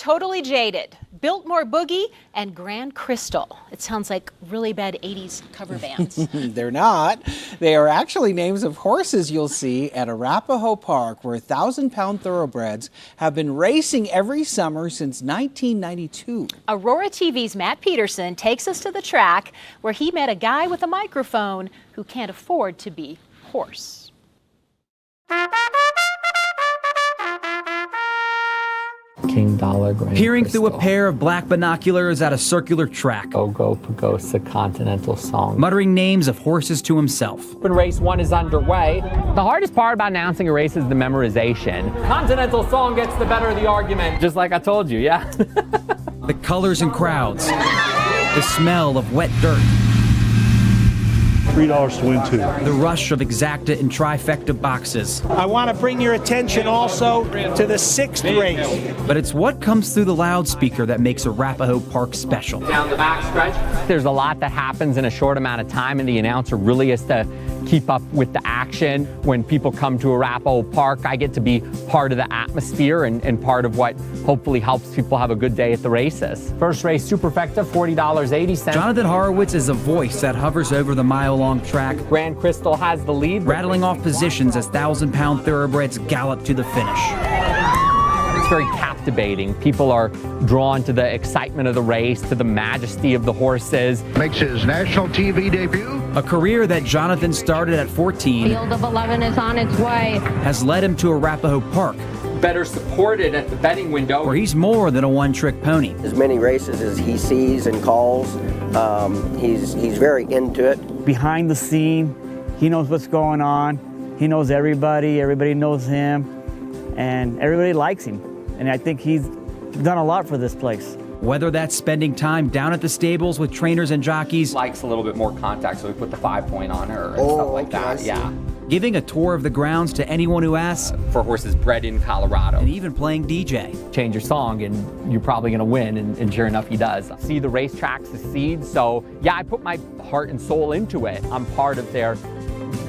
Totally Jaded, Biltmore Boogie, and Grand Crystal. It sounds like really bad 80s cover bands. They're not. They are actually names of horses you'll see at Arapahoe Park, where 1,000-pound thoroughbreds have been racing every summer since 1992. Aurora TV's Matt Peterson takes us to the track where he met a guy with a microphone who can't afford to be hoarse. King Dollar, Grand Peering Crystal. through a pair of black binoculars at a circular track. Go Pagosa Continental Song. Muttering names of horses to himself. When race 1 is underway, the hardest part about announcing a race is the memorization. Continental Song gets the better of the argument, just like I told you, yeah. The colors and crowds. The smell of wet dirt. $3 to win 2. The rush of exacta and trifecta boxes. I want to bring your attention also to the 6th race. But it's what comes through the loudspeaker that makes Arapahoe Park special. Down the back stretch. There's a lot that happens in a short amount of time, and the announcer really has to keep up with the action. When people come to Arapahoe Park, I get to be part of the atmosphere and part of what hopefully helps people have a good day at the races. First race, Superfecta, $40.80. Jonathan Horowitz is a voice that hovers over the mile-long track. Grand Crystal has the lead. Rattling off positions as 1,000-pound thoroughbreds gallop to the finish. It's very captivating. People are drawn to the excitement of the race, to the majesty of the horses. Makes his national TV debut. A career that Jonathan started at 14 Field of 11 is on its way. has led him to Arapahoe Park, Better supported at the betting window. where he's more than a one-trick pony. As many races as he sees and calls, he's very into it. Behind the scene, he knows what's going on. He knows everybody knows him, and everybody likes him. And I think he's done a lot for this place. Whether that's spending time down at the stables with trainers and jockeys, Likes a little bit more contact, so we put the 5-point on her and stuff like that. Yeah. giving a tour of the grounds to anyone who asks, For horses bred in Colorado. and even playing DJ. Change your song and you're probably gonna win, and sure enough he does. See the racetrack succeed, so yeah, I put my heart and soul into it. I'm part of their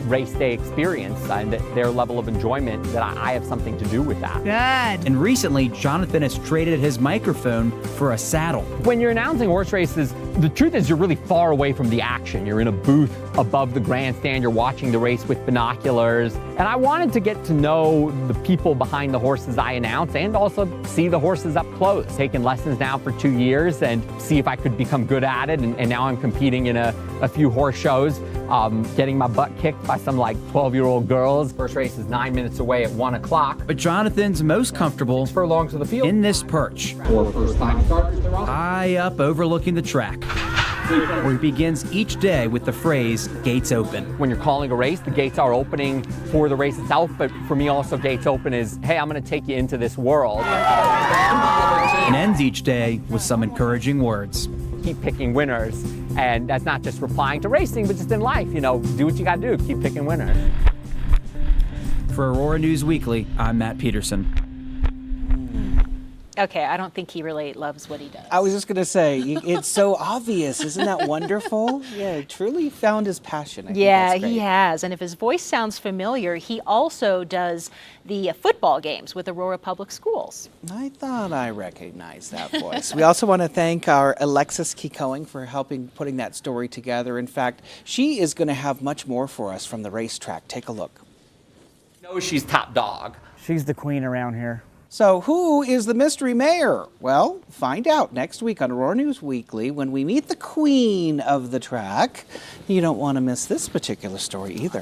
race day experience and their level of enjoyment, that I have something to do with that. Good. And recently, Jonathan has traded his microphone for a saddle. When you're announcing horse races, the truth is you're really far away from the action. You're in a booth above the grandstand, you're watching the race with binoculars. And I wanted to get to know the people behind the horses I announce and also see the horses up close. Taken lessons now for 2 years and see if I could become good at it. And now I'm competing in a few horse shows, getting my butt kicked by some like 12-year-old girls. First race is 9 minutes away at 1 o'clock. But Jonathan's most comfortable Furlongs to the field. in this perch, 4 first-time starters. They're off. high up overlooking the track, where he begins each day with the phrase, "Gates open." When you're calling a race, the gates are opening for the race itself, but for me also gates open is, hey, I'm gonna take you into this world. And ends each day with some encouraging words. Keep picking winners, and that's not just replying to racing, but just in life, you know, do what you gotta do, keep picking winners. For Aurora News Weekly, I'm Matt Peterson. Okay, I don't think he really loves what he does. I was just going to say, it's so obvious. Isn't that wonderful? Yeah, he truly found his passion. I think Yeah, that's great. he has. And if his voice sounds familiar, he also does the football games with Aurora Public Schools. I thought I recognized that voice. We also want to thank our Alexis Kikoing for helping putting that story together. In fact, she is going to have much more for us from the racetrack. Take a look. No, she's top dog. She's the queen around here. So who is the mystery mayor? Well, find out next week on Aurora News Weekly when we meet the queen of the track. You don't want to miss this particular story either.